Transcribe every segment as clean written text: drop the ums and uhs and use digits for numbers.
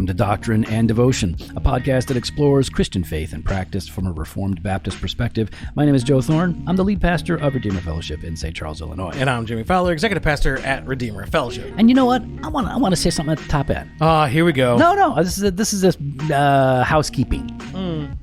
Welcome to Doctrine and Devotion, a podcast that explores Christian faith and practice from a Reformed Baptist perspective. My name is Joe Thorne. I'm the lead pastor of Redeemer Fellowship in St. Charles, Illinois. And I'm Jimmy Fowler, executive pastor at Redeemer Fellowship. And you know what? I want to say something at the top end. Here we go. No. This is just housekeeping.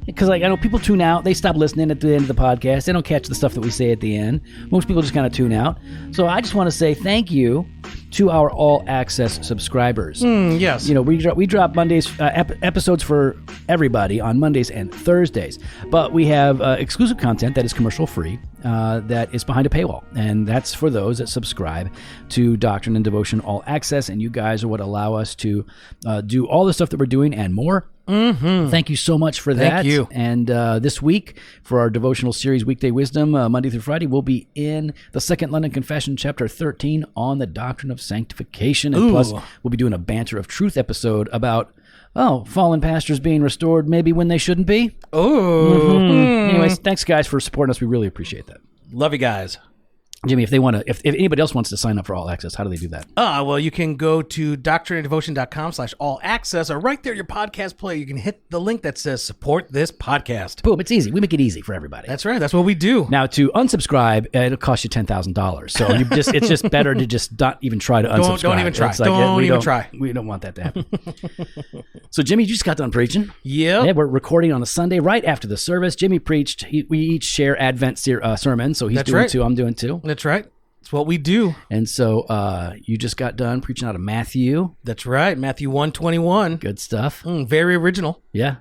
Because I know people tune out. They stop listening at the end of the podcast. They don't catch the stuff that we say at the end. Most people just kind of tune out. So I just want to say thank you to our all access subscribers. Yes. You know, we drop Mondays episodes for everybody on Mondays and Thursdays, but we have exclusive content that is commercial free that is behind a paywall, and that's for those that subscribe to Doctrine and Devotion All Access, and you guys are what allow us to do all the stuff that we're doing and more. Thank you so much for that. Thank you. And this week, for our devotional series, Weekday Wisdom, Monday through Friday, we'll be in the Second London Confession, chapter 13, on the doctrine of sanctification. And plus, we'll be doing a Banter of Truth episode about, fallen pastors being restored maybe when they shouldn't be. Anyways, thanks, guys, for supporting us. We really appreciate that. Love you guys. Jimmy, if anybody else wants to sign up for All Access, how do they do that? Well, you can go to doctrineanddevotion.com/all-access, or right there, your podcast player. You can hit the link that says support this podcast. Boom, it's easy. We make it easy for everybody. That's right. That's what we do. Now, to unsubscribe, it'll cost you $10,000. So it's just better to just not even try to unsubscribe. Don't even try. It's like, don't even try. We don't want that to happen. So, Jimmy, you just got done preaching. Yep. Yeah, we're recording on a Sunday right after the service. Jimmy preached. We each share Advent sermons, so he's That's doing right. two. I'm doing two. That's right. That's what we do. And so you just got done preaching out of Matthew. That's right. Matthew 1:21. Good stuff. Very original. Yeah.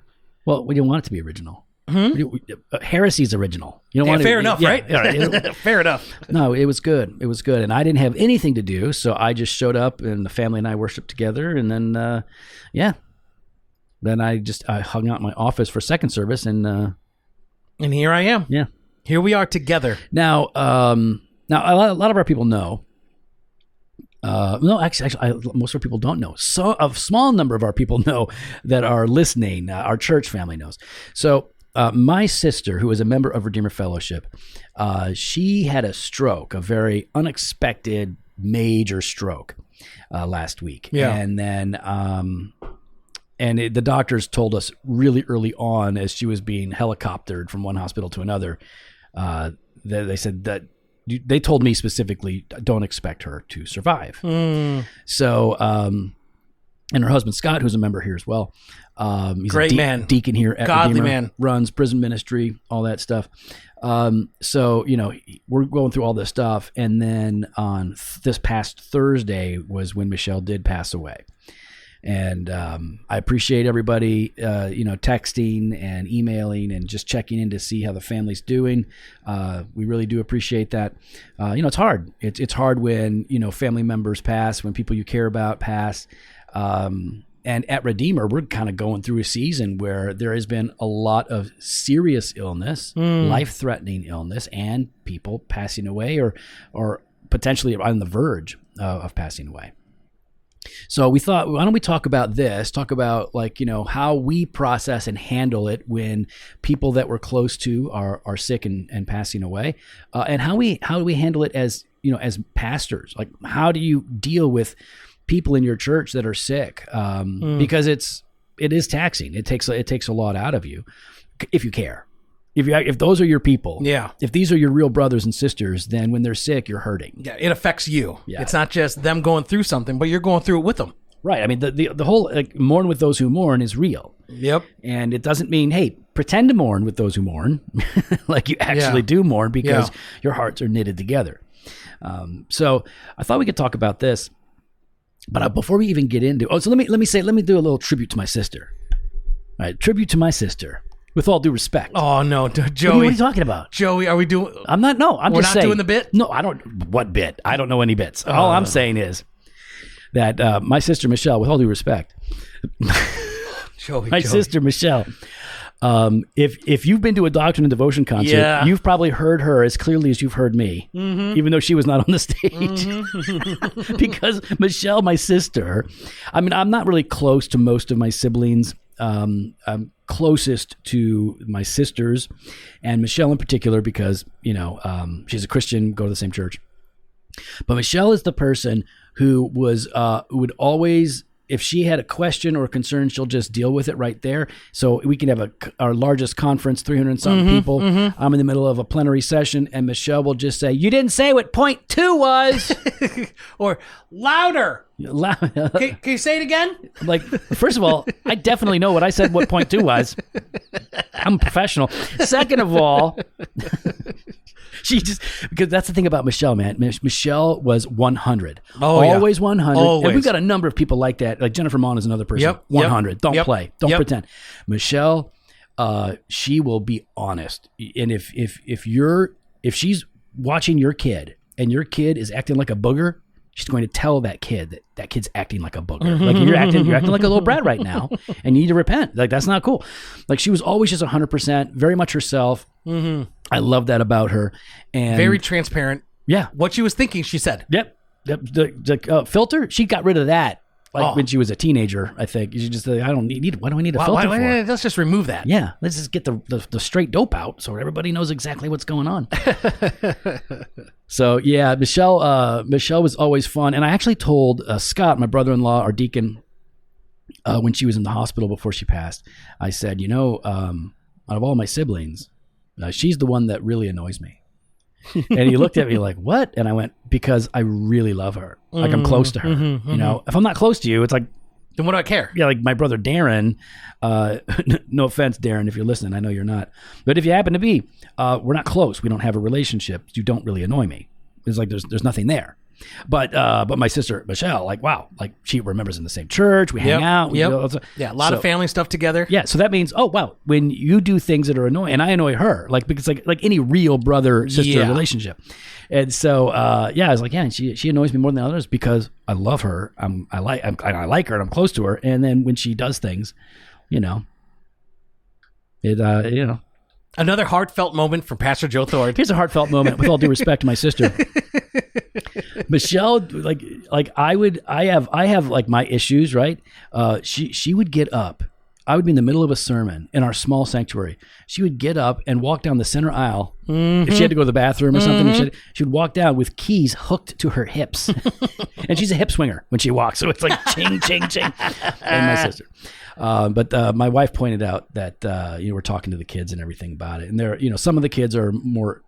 Well, we didn't want it to be original. Heresy's original. You don't want fair enough, right? Right. Fair enough. No, it was good. It was good. And I didn't have anything to do, so I just showed up, and the family and I worshiped together. And then, then I hung out in my office for second service. And here I am. Yeah. Here we are together. Now, a lot of our people know. Most of our people don't know. So a small number of our people know that are listening. Our church family knows. So my sister, who is a member of Redeemer Fellowship, she had a stroke, a very unexpected major stroke last week. Yeah. And then the doctors told us really early on, as she was being helicoptered from one hospital to another, they said that they told me specifically, don't expect her to survive. So, and her husband, Scott, who's a member here as well. He's Great a man. Deacon here at Godly Redeemer, man. Runs prison ministry, all that stuff. So, we're going through all this stuff. And then on this past Thursday was when Michelle did pass away. And I appreciate everybody, texting and emailing and just checking in to see how the family's doing. We really do appreciate that. It's hard. It's hard when, family members pass, when people you care about pass. And at Redeemer, we're kind of going through a season where there has been a lot of serious illness, life-threatening illness, and people passing away or potentially on the verge of passing away. So we thought, why don't we talk about this? Talk about how we process and handle it when people that we're close to are sick and passing away, and how do we handle it as pastors? Like, how do you deal with people in your church that are sick? Because it is taxing. It takes a lot out of you if you care. If those are your people, if these are your real brothers and sisters, then when they're sick, you're hurting. Yeah, it affects you. Yeah. It's not just them going through something, but you're going through it with them. Right. I mean, the whole mourn with those who mourn is real. Yep. And it doesn't mean, hey, pretend to mourn with those who mourn, like you actually do mourn, because your hearts are knitted together. So I thought we could talk about this, but before we even get into, so let me do a little tribute to my sister. All right, tribute to my sister. With all due respect. Oh, no, Joey. What are you talking about? Joey, are we doing... I'm not We're just not saying. doing the bit? No, I don't... What bit? I don't know any bits. All I'm saying is that my sister, Michelle, with all due respect, Joey. sister, Michelle, if you've been to a Doctrine and Devotion concert, you've probably heard her as clearly as you've heard me, even though she was not on the stage. Because Michelle, my sister, I mean, I'm not really close to most of my siblings. I'm closest to my sisters and Michelle in particular because, she's a Christian, go to the same church. But Michelle is the person who would always if she had a question or a concern, she'll just deal with it right there. So we can have our largest conference, 300 something people. I'm in the middle of a plenary session, and Michelle will just say, "You didn't say what point 2 was," or louder. Can you say it again? Like, first of all, I definitely know what I said. What point 2 was. I'm a professional. Second of all. Because that's the thing about Michelle, man. Michelle was 100. Always 100. Always. And we've got a number of people like that. Like Jennifer Mon is another person. Yep. 100. Don't play. Don't Yep. pretend. Michelle, she will be honest. And if she's watching your kid and your kid is acting like a booger, she's going to tell that kid that kid's acting like a booger. Like you're acting like a little brat right now, and you need to repent. Like that's not cool. Like she was always just 100%, very much herself. I love that about her, and very transparent. Yeah, what she was thinking, she said. Yep. The filter, she got rid of that. Like when she was a teenager, I think she just I don't need. What do I need a filter for? Let's just remove that. Yeah, let's just get the straight dope out so everybody knows exactly what's going on. So yeah, Michelle was always fun, and I actually told Scott, my brother-in-law, our deacon, when she was in the hospital before she passed, I said, out of all my siblings, she's the one that really annoys me. And he looked at me like, what? And I went, because I really love her. Like I'm close to her. If I'm not close to you, it's like, then what do I care? Yeah, like my brother Darren, no offense, Darren, if you're listening, I know you're not. But if you happen to be, we're not close. We don't have a relationship. You don't really annoy me. It's like there's nothing there. But my sister Michelle, like, wow, like she remembers in the same church. We hang out. Yeah, a lot of family stuff together. Yeah, so that means, oh wow, when you do things that are annoying, and I annoy her, like because like any real brother sister relationship. And so I was like, yeah, and she annoys me more than others because I love her. I like her and I'm close to her. And then when she does things, Another heartfelt moment from Pastor Joe Thord. Here's a heartfelt moment with all due respect to my sister. Michelle, I have like my issues, right? She would get up. I would be in the middle of a sermon in our small sanctuary. She would get up and walk down the center aisle. If she had to go to the bathroom or something, she would walk down with keys hooked to her hips. And she's a hip swinger when she walks. So it's like ching, ching, ching. And my sister. But my wife pointed out that, we're talking to the kids and everything about it. And there, some of the kids are more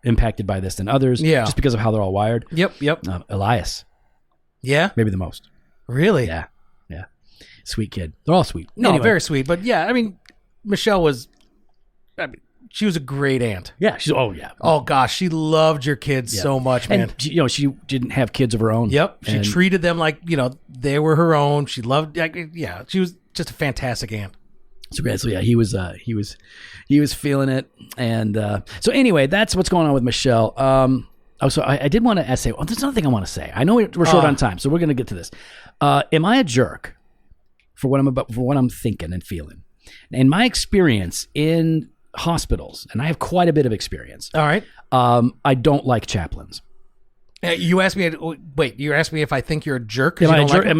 impacted by this than others. Yeah. Just because of how they're all wired. Yep. Elias. Yeah. Maybe the most. Really? Yeah. Sweet kid. They're all sweet. No, anyway. very sweet. But yeah, I mean, Michelle was, she was a great aunt. Yeah. Oh gosh, she loved your kids so much, man. And she didn't have kids of her own. Yep. She treated them like, they were her own. She loved, she was just a fantastic aunt. So yeah, he was feeling it. And so anyway, that's what's going on with Michelle. So I did want to say, there's another thing I want to say. I know we're short on time, so we're going to get to this. Am I a jerk for what I'm thinking and feeling? In my experience in hospitals, and I have quite a bit of experience. All right. I don't like chaplains. You asked me. Wait, you asked me if I think you're a jerk. Am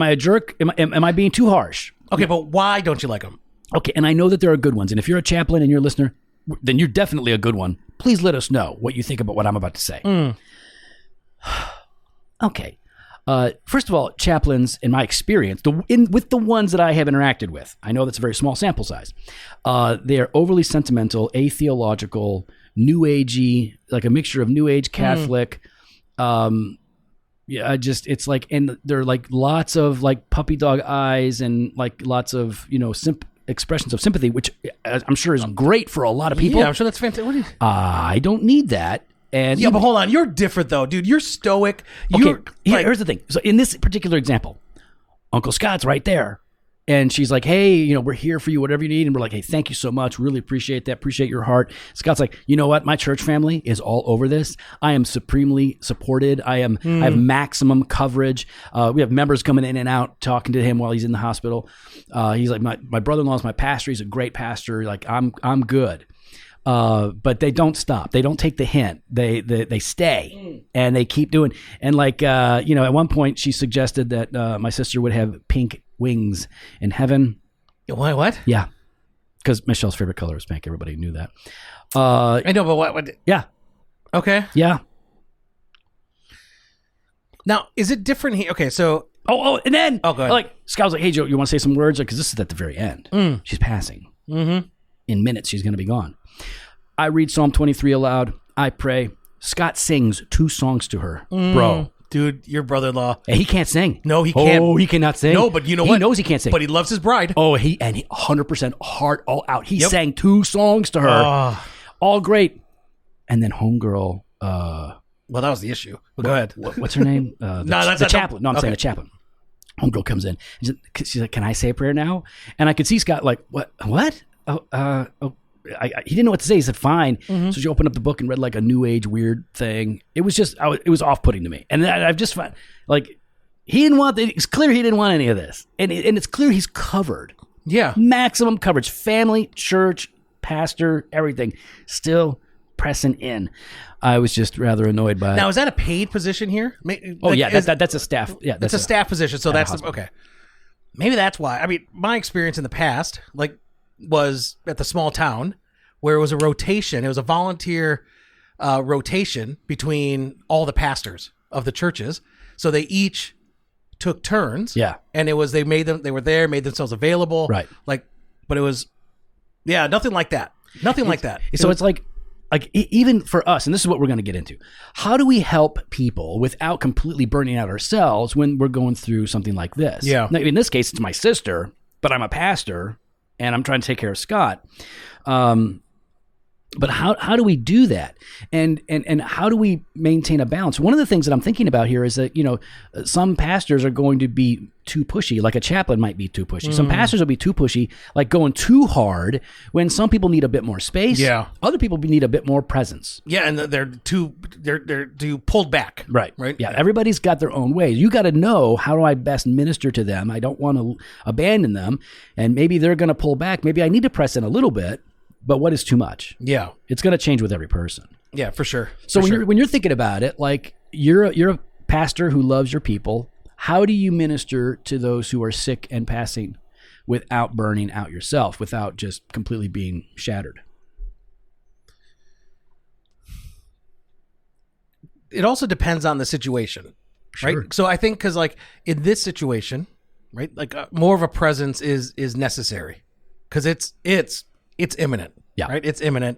I a jerk? Am I being too harsh? Okay, but why don't you like them? Okay, and I know that there are good ones. And if you're a chaplain and you're a listener, then you're definitely a good one. Please let us know what you think about what I'm about to say. Okay. First of all, chaplains, in my experience, with the ones that I have interacted with, I know that's a very small sample size. They are overly sentimental, atheological, new agey, like a mixture of new age Catholic. It's like, and they're like lots of like puppy dog eyes and like lots of expressions of sympathy, which I'm sure is great for a lot of people. Yeah, I'm sure that's fantastic. I don't need that. And but hold on, you're different though, dude. You're stoic. Here's the thing. So in this particular example, Uncle Scott's right there, and she's like, "Hey, we're here for you, whatever you need." And we're like, "Hey, thank you so much. Really appreciate that. Appreciate your heart." Scott's like, "You know what? My church family is all over this. I am supremely supported. I have maximum coverage. We have members coming in and out talking to him while he's in the hospital. He's like, my brother-in-law is my pastor. He's a great pastor. Like, I'm good." But they don't stop. They don't take the hint. They stay and they keep doing. And like, at one point she suggested that my sister would have pink wings in heaven. What? Yeah. Because Michelle's favorite color is pink. Everybody knew that. I know, but what? Yeah. Okay. Yeah. Now, is it different here? Okay, so And then go ahead. like Scott was like, "Hey Joe, you want to say some words?" Because this is at the very end. She's passing. Mm-hmm. In minutes, she's going to be gone. I read Psalm 23 aloud. I pray. Scott sings 2 songs to her, bro. Dude, your brother-in-law. And he can't sing. No, he can't. Oh, he cannot sing. No, but you know what? He knows he can't sing. But he loves his bride. Oh, he 100% heart all out. He sang 2 songs to her. All great. And then homegirl. Well, that was the issue. But go ahead. What's her name? That's the not- chaplain. No, I'm saying the chaplain. Homegirl comes in. She's like, "Can I say a prayer now?" And I could see Scott like, "What? He didn't know what to say. He said, "Fine." So she opened up the book and read like a new age weird thing. It was just, it was off-putting to me. And I've just found, like, he didn't want, it's clear he didn't want any of this. And it's clear he's covered. Yeah. Maximum coverage. Family, church, pastor, everything. Still pressing in. I was just rather annoyed by it. Now, is that a paid position here? That's a staff. Yeah, that's a staff position. So that's hospital. okay. Maybe that's why. I mean, my experience in the past, like, was at the small town where it was a rotation. It was a volunteer rotation between all the pastors of the churches. So they each took turns. Yeah. And it was, they were there, made themselves available. Right. Like, but it was, nothing like that. Nothing like that. So it's like even for us, and this is what we're going to get into. How do we help people without completely burning out ourselves when we're going through something like this? Yeah. Now, in this case, it's my sister, but I'm a pastor and I'm trying to take care of Scott. But how do we do that? And how do we maintain a balance? One of the things that I'm thinking about here is that, some pastors are going to be too pushy, like a chaplain might be too pushy. Some pastors will be too pushy, like going too hard when some people need a bit more space. Yeah. Other people need a bit more presence. Yeah, and they're too pulled back. Right. Right. Yeah. Everybody's got their own ways. You got to know, how do I best minister to them? I don't want to abandon them. And maybe they're going to pull back. Maybe I need to press in a little bit. But what is too much? Yeah. It's going to change with every person. Yeah, for sure. So when you're thinking about it, like you're a pastor who loves your people, how do you minister to those who are sick and passing without burning out yourself, without just completely being shattered? It also depends on the situation, right? Sure. So I think because like in this situation, right, like more of a presence is necessary because it's imminent. Yeah. Right. It's imminent.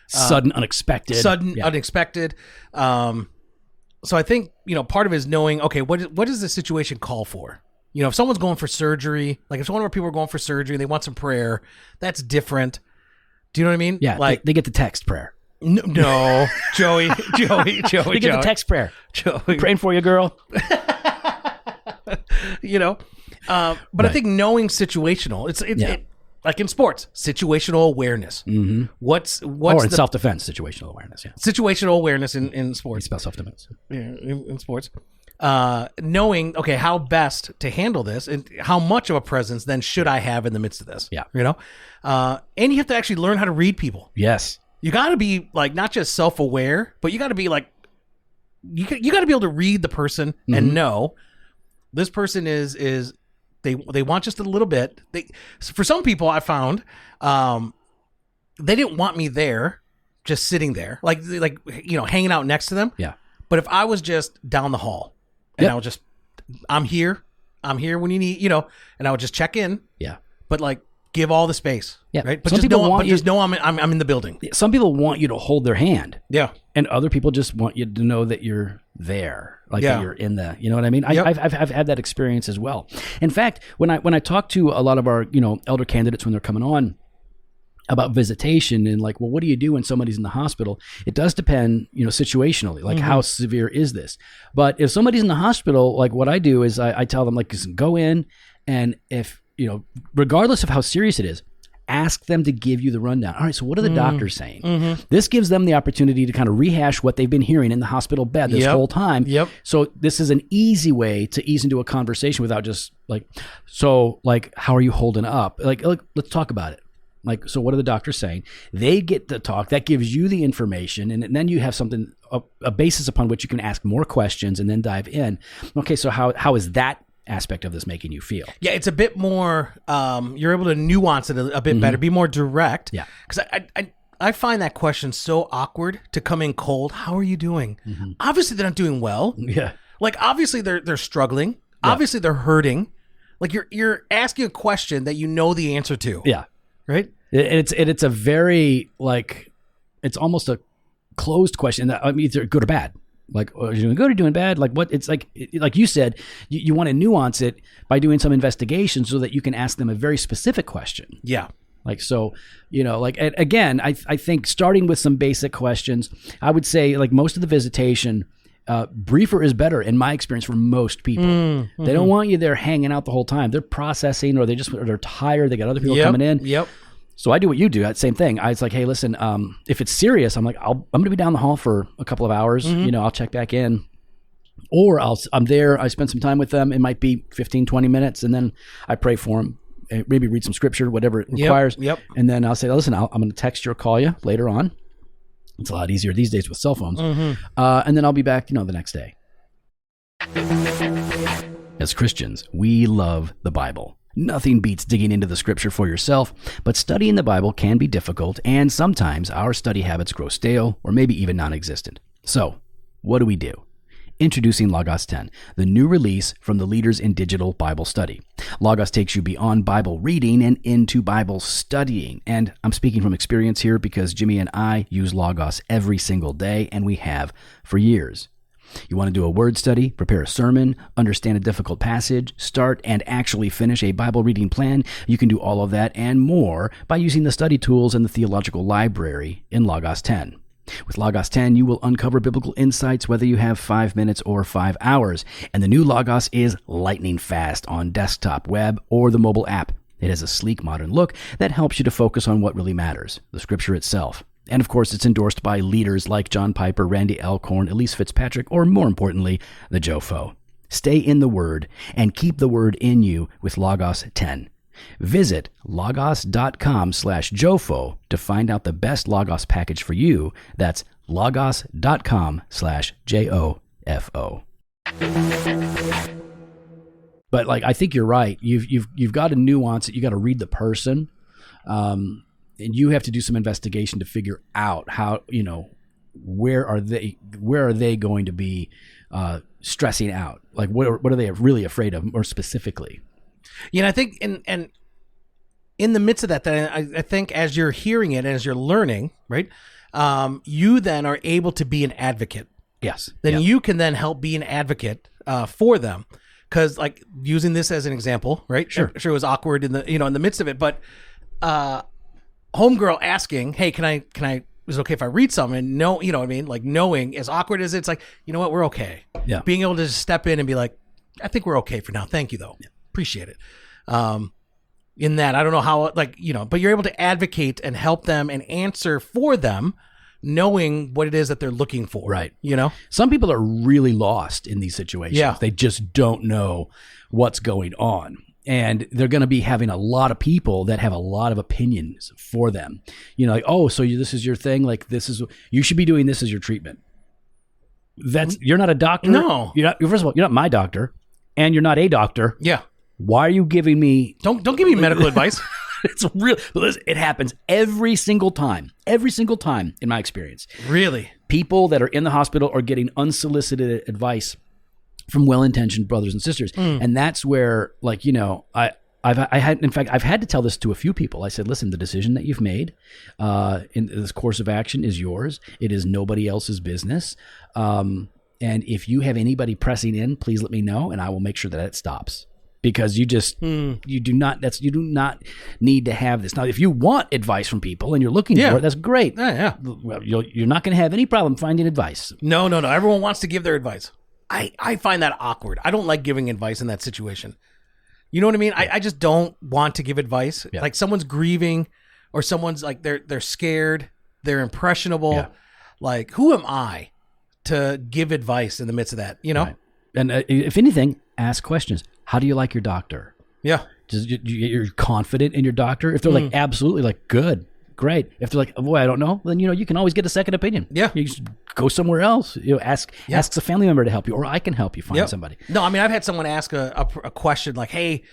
Sudden, unexpected. Unexpected. So I think, part of it is knowing, okay, what does the situation call for? If someone's going for surgery, like if one of our people are going for surgery and they want some prayer, that's different. Do you know what I mean? Yeah. Like they get the text prayer. No, Joey. They get the text prayer. Joey. Praying for you, girl. But I think knowing situational, it's like in sports, situational awareness. Mm-hmm. What's in self-defense, situational awareness. Yeah. Situational awareness in sports. It's about self-defense. Yeah, in sports. Knowing, okay, how best to handle this and how much of a presence then should I have in the midst of this? Yeah. And you have to actually learn how to read people. Yes. You got to be like, not just self-aware, but you got to be like, you got to be able to read the person and know this person is they want just a little bit. For some people I found, they didn't want me there, just sitting there, like hanging out next to them. Yeah. But if I was just down the hall and I was just, I'm here when you need, and I would just check in. Yeah. But like, give all the space. Yeah. Right. But Some just people know, want but you- just know I'm in the building. Some people want you to hold their hand. Yeah. And other people just want you to know that you're there, like Yeah. that you're in the, you know what I mean? Yep. I've had that experience as well. In fact, when I talk to a lot of our, elder candidates when they're coming on about visitation and like, well, what do you do when somebody's in the hospital? It does depend, situationally, like how severe is this? But if somebody's in the hospital, like what I do is I tell them like, listen, go in and if, regardless of how serious it is, ask them to give you the rundown. All right, so what are the doctors saying? This gives them the opportunity to kind of rehash what they've been hearing in the hospital bed this whole time. Yep. So this is an easy way to ease into a conversation without just like, so like, how are you holding up? Like let's talk about it. Like, so what are the doctors saying? They get to talk. That gives you the information. And then you have something, a basis upon which you can ask more questions and then dive in. Okay, so how is that aspect of this making you feel? Yeah, it's a bit more, you're able to nuance it a bit better, be more direct. Yeah. Because I find that question so awkward to come in cold. How are you doing? Obviously, they're not doing well. Yeah. Like, obviously, they're struggling. Obviously, they're hurting. Like you're asking a question that you know the answer to. Yeah. Right. It's a very like, it's almost a closed question. I mean, either good or bad. Like, are you doing good or doing bad? Like what? It's like you said, you want to nuance it by doing some investigation so that you can ask them a very specific question. Yeah. Like, so, like, again, I think starting with some basic questions, I would say like most of the visitation, briefer is better in my experience for most people. Mm-hmm. They don't want you there hanging out the whole time. They're processing, or they're tired. They got other people coming in. Yep. So I do what you do. That same thing. It's like, hey, listen, if it's serious, I'm like, I'm going to be down the hall for a couple of hours. Mm-hmm. I'll check back in, or I'm there. I spend some time with them. It might be 15, 20 minutes. And then I pray for them. Maybe read some scripture, whatever it requires. Yep. And then I'll say, listen, I'm going to text you or call you later on. It's a lot easier these days with cell phones. Mm-hmm. And then I'll be back, the next day. As Christians, we love the Bible. Nothing beats digging into the scripture for yourself, but studying the Bible can be difficult, and sometimes our study habits grow stale or maybe even non-existent. So, what do? Introducing Logos 10, the new release from the leaders in digital Bible study. Logos takes you beyond Bible reading and into Bible studying. And I'm speaking from experience here because Jimmy and I use Logos every single day, and we have for years. You want to do a word study, prepare a sermon, understand a difficult passage, start and actually finish a Bible reading plan? You can do all of that and more by using the study tools in the theological library in Logos 10. With Logos 10, you will uncover biblical insights whether you have 5 minutes or 5 hours. And the new Logos is lightning fast on desktop, web, or the mobile app. It has a sleek, modern look that helps you to focus on what really matters, the scripture itself. And of course, it's endorsed by leaders like John Piper, Randy Alcorn, Elise Fitzpatrick, or more importantly, the Joe Foe. Stay in the Word and keep the Word in you with Logos 10. Visit logos.com/Jofo to find out the best Logos package for you. That's logos.com/JOFO. But I think you're right. You've got to nuance it. You got to read the person, and you have to do some investigation to figure out how where are they going to be stressing out? Like what are they really afraid of, more specifically? I think and in the midst of that, then I think as you're hearing it and as you're learning, right, you then are able to be an advocate. Yes. Then you can then help be an advocate for them, because using this as an example, right? Sure. I'm sure it was awkward in the in the midst of it, but homegirl asking, "Hey, can I? Is it okay if I read something?" And no, you know what I mean? Like knowing, as awkward as it's like, you know what, we're okay. Yeah. Being able to just step in and be like, I think we're okay for now. Thank you though. Yeah. Appreciate it. In that, I don't know how, but you're able to advocate and help them and answer for them, knowing what it is that they're looking for. Right. Some Some people are really lost in these situations. Yeah. They just don't know what's going on. And they're going to be having a lot of people that have a lot of opinions for them. Oh, so this is your thing. Like you should be doing this as your treatment. You're not a doctor. No. First of all, you're not my doctor, and you're not a doctor. Yeah. Why are you giving me? Don't give me medical advice. It's real. It happens every single time in my experience. Really? People that are in the hospital are getting unsolicited advice from well-intentioned brothers and sisters. And that's where, I've had to tell this to a few people. I said, listen, the decision that you've made in this course of action is yours. It is nobody else's business. And if you have anybody pressing in, please let me know, and I will make sure that it stops. Because you do not need to have this. Now, if you want advice from people and you're looking for it, that's great. Yeah. Well, you're not going to have any problem finding advice. No. Everyone wants to give their advice. I find that awkward. I don't like giving advice in that situation. You know what I mean? I just don't want to give advice. Yeah. Like someone's grieving, or someone's like they're scared, they're impressionable. Yeah. Like, who am I to give advice in the midst of that? Right. And if anything, ask questions. How do you like your doctor? Yeah. You're confident in your doctor? If they're like, absolutely, like, good, great. If they're like, boy, I don't know, then, you can always get a second opinion. Yeah. You just go somewhere else. Ask a family member to help you, or I can help you find somebody. No, I mean, I've had someone ask a question like, hey,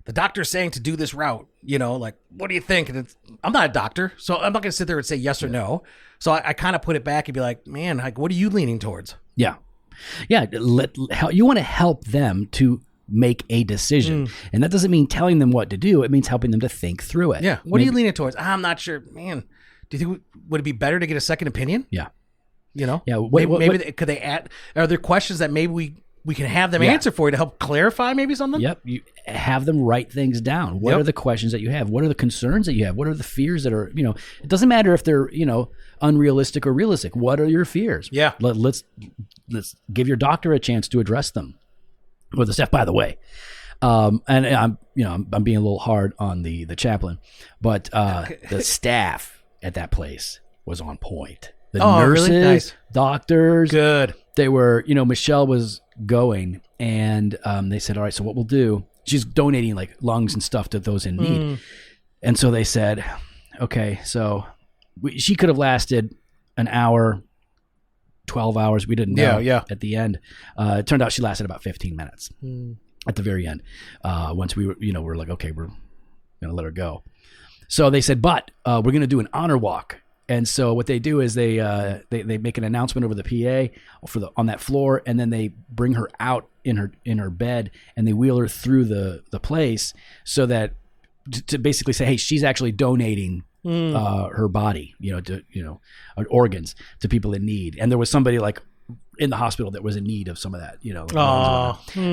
the doctor's saying to do this route, like, what do you think? And I'm not a doctor, so I'm not going to sit there and say yes or no. So I kind of put it back and be like, man, like, what are you leaning towards? Yeah. Yeah. You want to help them to make a decision. And that doesn't mean telling them what to do. It means helping them to think through it. Yeah. What are you leaning towards? I'm not sure, man. Do you think would it be better to get a second opinion? Yeah. You know? Yeah. Could they add? Are there questions that maybe we can have them answer for you to help clarify maybe something? Yep. You have them write things down. What are the questions that you have? What are the concerns that you have? What are the fears that are, it doesn't matter if they're, unrealistic or realistic. What are your fears? Yeah. Let's give your doctor a chance to address them. With the staff, by the way. And I'm being a little hard on the chaplain, but the staff at that place was on point. The nurses, really? Nice. doctors, good. They were, Michelle was going, and they said, all right, so what we'll do, she's donating like lungs and stuff to those in need. And so they said, okay, so she could have lasted an hour, 12 hours. We didn't know at the end. It turned out she lasted about 15 minutes at the very end. Once we were, we're like, okay, we're going to let her go. So they said, but we're going to do an honor walk. And so what they do is they make an announcement over the PA on that floor, and then they bring her out in her bed, and they wheel her through the place so that to basically say, hey, she's actually donating her body, organs to people in need. And there was somebody like in the hospital that was in need of some of that,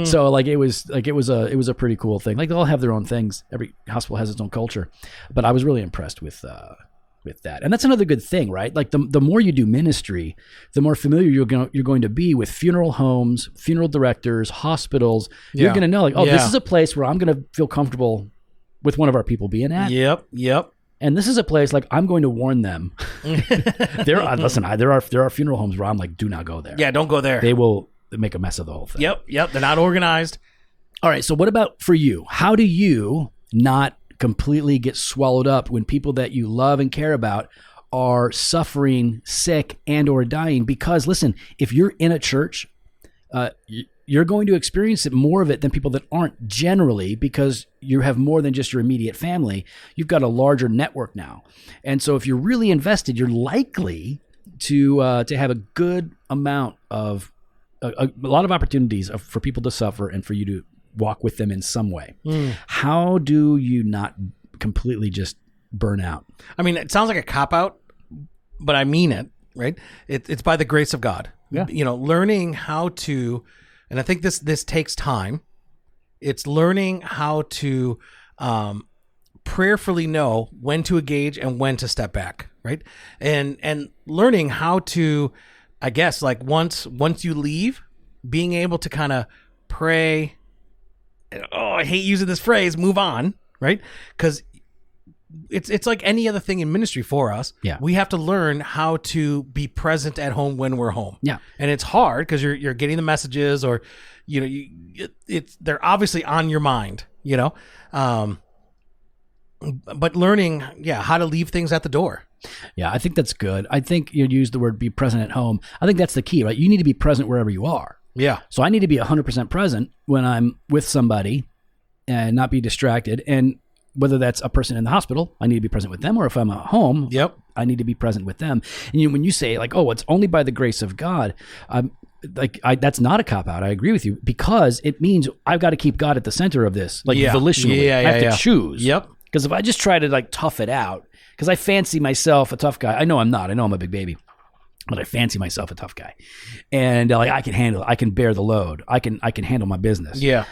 So like it was a pretty cool thing. Like they all have their own things. Every hospital has its own culture, but I was really impressed with that. And that's another good thing, right? Like the more you do ministry, the more familiar you're going to be with funeral homes, funeral directors, hospitals. You're going to know like, this is a place where I'm going to feel comfortable with one of our people being at. Yep. And this is a place like I'm going to warn them. There are funeral homes where I'm like, do not go there. Yeah, don't go there. They will make a mess of the whole thing. Yep. They're not organized. All right. So what about for you? How do you not completely get swallowed up when people that you love and care about are suffering, sick, and or dying? Because listen, if you're in a church, you're going to experience it more of it than people that aren't generally, because you have more than just your immediate family. You've got a larger network now. And so if you're really invested, you're likely to have a good amount of a lot of opportunities for people to suffer and for you to walk with them in some way. How do you not completely just burn out? I mean, it sounds like a cop-out, but I mean it, right? It's by the grace of God. Yeah. Learning how to, and I think this takes time. It's learning how to prayerfully know when to engage and when to step back, right? And learning how to, I guess, like once you leave, being able to kind of pray. I hate using this phrase, move on, right? Because it's like any other thing in ministry for us. Yeah. We have to learn how to be present at home when we're home. Yeah. And it's hard because you're getting the messages, or they're obviously on your mind, but learning, how to leave things at the door. Yeah, I think that's good. I think you used the word be present at home. I think that's the key, right? You need to be present wherever you are. Yeah. So I need to be 100% present when I'm with somebody and not be distracted. And whether that's a person in the hospital, I need to be present with them, or if I'm at home, I need to be present with them. And when you say like, oh, it's only by the grace of God, that's not a cop-out. I agree with you, because it means I've got to keep God at the center of this, volitionally. I have to choose. Yep. Because if I just try to like tough it out, because I fancy myself a tough guy. I know I'm not. I know I'm a big baby. But I fancy myself a tough guy, and I can handle it. I can bear the load. I can handle my business. Yeah.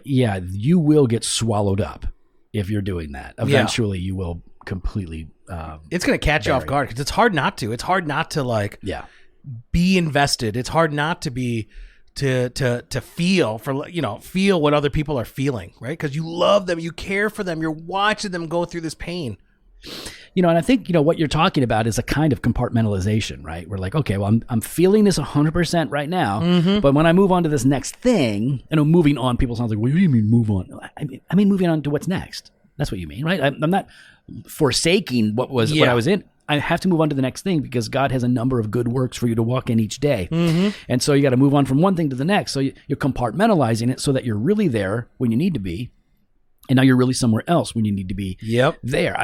You will get swallowed up if you're doing that. Eventually, you will completely. It's going to catch you off guard, because it's hard not to. It's hard not to be invested. It's hard not to be to feel feel what other people are feeling, right? Because you love them, you care for them, you're watching them go through this pain. And I think, what you're talking about is a kind of compartmentalization, right? We're like, okay, well, I'm feeling this 100% right now, but when I move on to this next thing, moving on, people sound like, what do you mean move on? I mean, moving on to what's next. That's what you mean, right? I'm not forsaking what I was in. I have to move on to the next thing, because God has a number of good works for you to walk in each day. And so you got to move on from one thing to the next. So you're compartmentalizing it so that you're really there when you need to be. And now you're really somewhere else when you need to be there.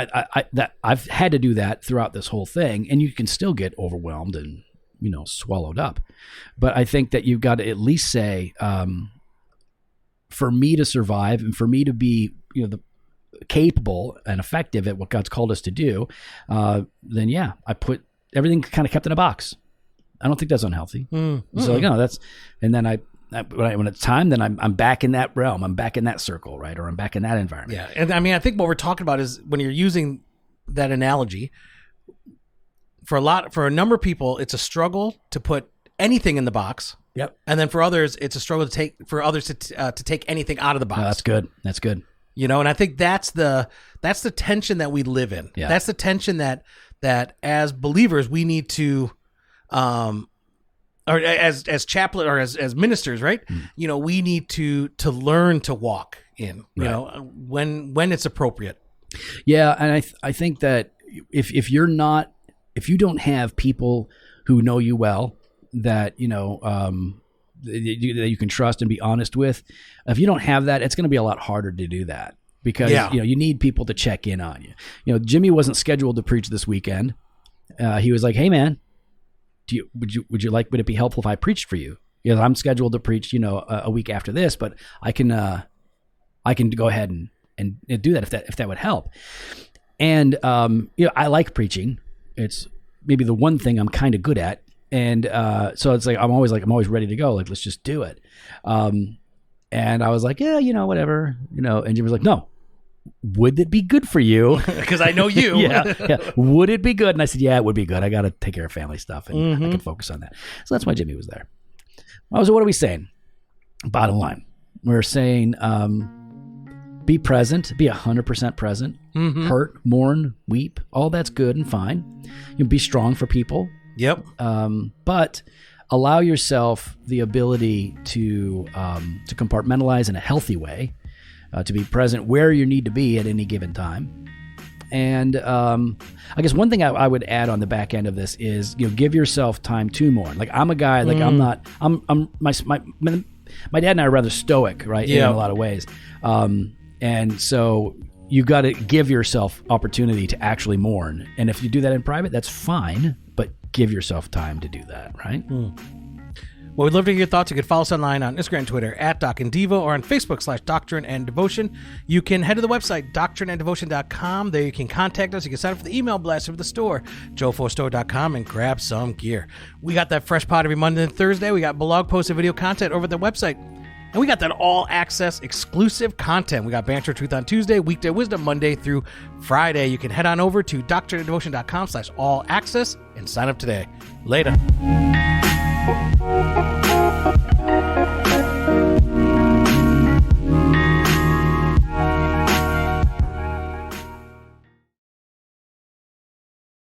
I've had to do that throughout this whole thing, and you can still get overwhelmed and, swallowed up. But I think that you've got to at least say, for me to survive and for me to be, capable and effective at what God's called us to do, then yeah, I put everything kind of kept in a box. I don't think that's unhealthy. So and then when it's time, then I'm back in that realm. I'm back in that circle, right? Or I'm back in that environment. Yeah. And I mean, I think what we're talking about is when you're using that analogy, for a number of people, it's a struggle to put anything in the box. Yep. And then for others, it's a struggle to take anything out of the box. Oh, that's good. That's good. And I think that's the tension that we live in. Yeah. That's the tension that as believers we need to, or as chaplain or as ministers, right? We need to learn to walk in, when it's appropriate. Yeah, and I think that if you don't have people who know you well, that that you can trust and be honest with, if you don't have that, it's going to be a lot harder to do that because you need people to check in on you. Jimmy wasn't scheduled to preach this weekend. He was like, "Hey man, would it be helpful if I preached for you? I'm scheduled to preach a week after this, but I can go ahead and do that if that would help." And I like preaching. It's maybe the one thing I'm kind of good at. And so it's like I'm always ready to go. Like, let's just do it. And I was like, yeah, whatever. And Jim was like, no. Would it be good for you? Because I know you. yeah. Would it be good? And I said, yeah, it would be good. I got to take care of family stuff, and I can focus on that. So that's why Jimmy was there. So what are we saying? Bottom line, we're saying be present, be 100% present. Hurt, mourn, weep. All that's good and fine. Be strong for people. Yep. But allow yourself the ability to compartmentalize in a healthy way, to be present where you need to be at any given time. And I guess one thing I would add on the back end of this is give yourself time to mourn. Like I'm a guy, like my dad and I are rather stoic, right? Yeah. In a lot of ways. And so you got to give yourself opportunity to actually mourn. And if you do that in private, that's fine, but give yourself time to do that, right? Well, we'd love to hear your thoughts. You can follow us online on Instagram and Twitter @DocandDevo or on Facebook /Doctrine and Devotion. You can head to the website, doctrineanddevotion.com. There you can contact us. You can sign up for the email blast for the store, joe4store.com, and grab some gear. We got that fresh pod every Monday and Thursday. We got blog posts and video content over at the website. And we got that all-access exclusive content. We got Banter Truth on Tuesday, Weekday Wisdom Monday through Friday. You can head on over to doctrineanddevotion.com /all-access and sign up today. Later.